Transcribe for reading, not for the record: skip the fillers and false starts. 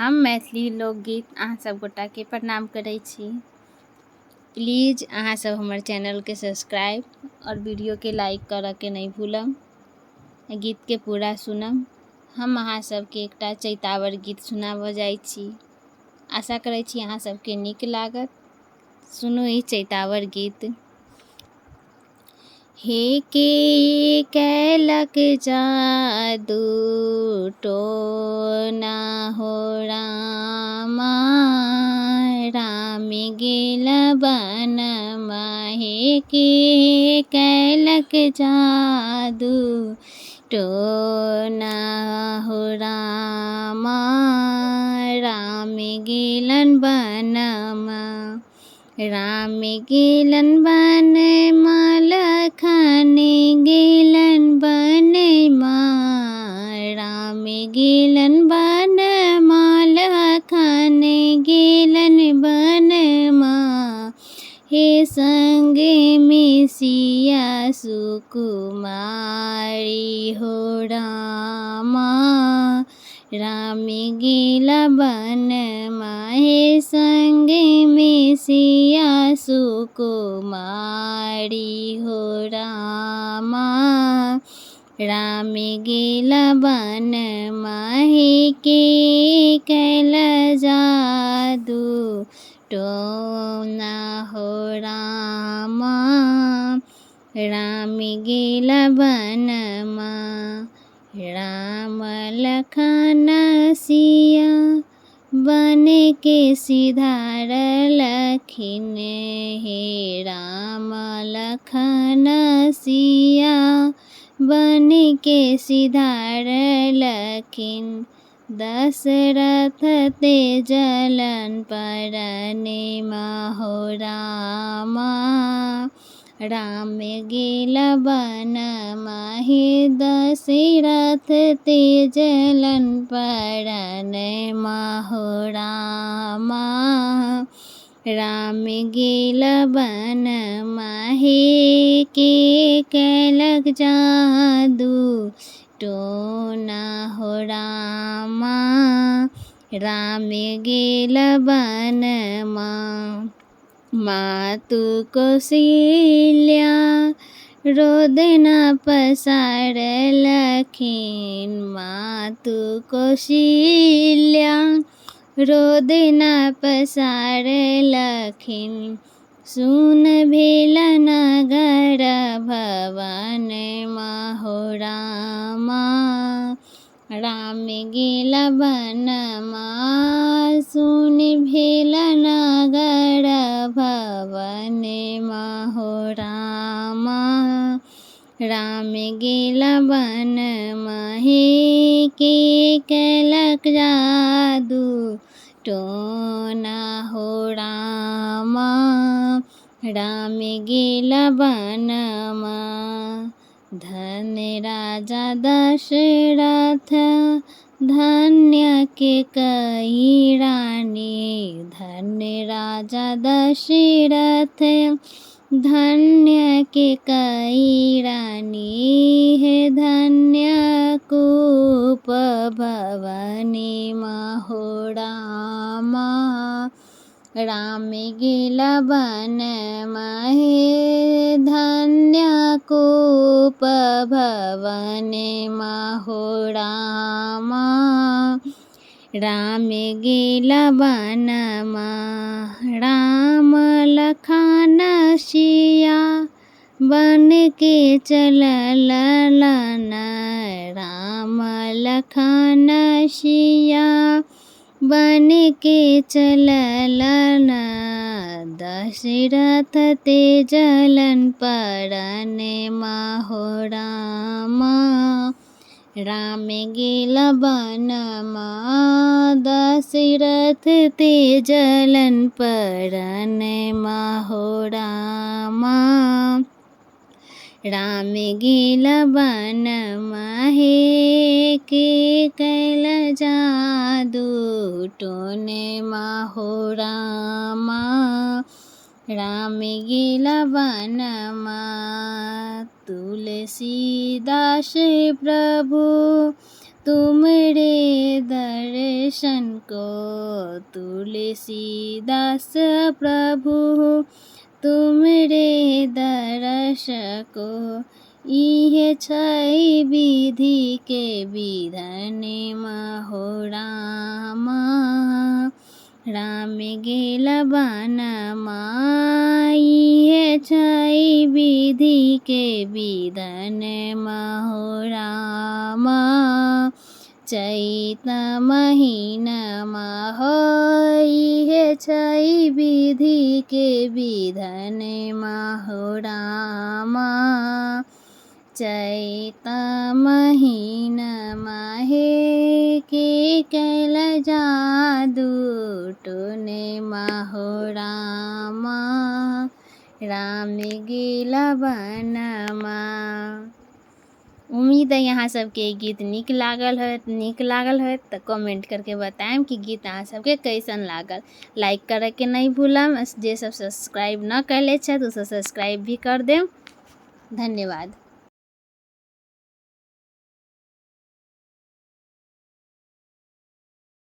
हम मैथिली लोकगीत अहाँ सब गोटाके प्रणाम करै छी। प्लीज अहाँ सब हमर चैनलके सब्सक्राइब और वीडियोके लाइक करऽके नहि भूलब। गीतके पूरा सुनब। हम अहाँ सबके एकटा चैतावर गीत सुनाबऽ जाइ छी। आशा करै छी अहाँ सबके नीक लागत। सुनू ई चैतावर गीत। हे के कैलक जादू टोना हो रामा, राम गेल बनमा। हे के कैलक जादू टोना हो रामा, राम गेलन बनमा। राम गेलन बनमा, लखन गेलन बनमा। राम गेलन बनमा, लखन गेलन बनमा। हे संगे में सिया सुकुमारी हो रामा, राम गेला बनमा। हे संगे में सिया सुकुमारी हो रामा, राम गेला बनमा। हे के कैल जादू टोना हो रामा, राम गेला बनमा। राम लखन सिया बन के सिधारलखिन। हे राम लखन सिया बन के सिधारलखिन। दशरथ तेजलन परनेमा हो रामा, राम गेला बनमा। हे दशरथ तेजलन परनेमा हो रामा, राम गेला बनमा। हे के कैलक जादू टोना हो रामा, राम गेला बनमा। मातु कौशल्या रोदना पसारलखिन। मातु कौशल्या रोदना पसारलखिन। सुन भेल नगर भवनमा हो रामा, राम गेला बनमा। सुन भेल नगर भवनमा हो रामा, राम गेला बनमा। हे के कैलक जादू टोना हो रामा, राम गेला बनमा। धन्य राजा दशरथ धन्य कैकेयी रानी। धन्य राजा दशरथ धन्य कैकेयी रानी। हे धन्य कूप भवनमा हो रामा, राम गेला बनमा। हे धन्य कूप भवनमा हो रामा, राम गेला बनमा। राम लखन सिया बन के चललन। राम लखन सिया बन के चललन। दशरथ तेजलन परनेमा हो रामा, राम गेला बनमा। दशरथ तेजलन परनेमा हो रामा, राम गेला बनमा। हे के कैल जादू टोनमा हो रामा, राम गेला वनमा। तुलसीदास प्रभु तुमरे दर्शन को तुलसीदास प्रभु, तुमरे दर्श को इहे छै विधि के विधन महो रामा। राम गेल वनमा इहे छै विधि के विधन महो रामा। चैत महीनमा इहे छै विधि के विधन महो रामा। चैत महीनमा हे के कैल जादू टोने महो रामा। राम गेल वनमा। उम्मीद है यहाँ सबके गीत नीक लागल होत तो कमेंट करके बताएम कि गीत अहाँ सबके कैसन लागल। लाइक करे के नहीं भूलम। जे सब सब्सक्राइब न कैले छै तो सब्सक्राइब भी कर देम। धन्यवाद।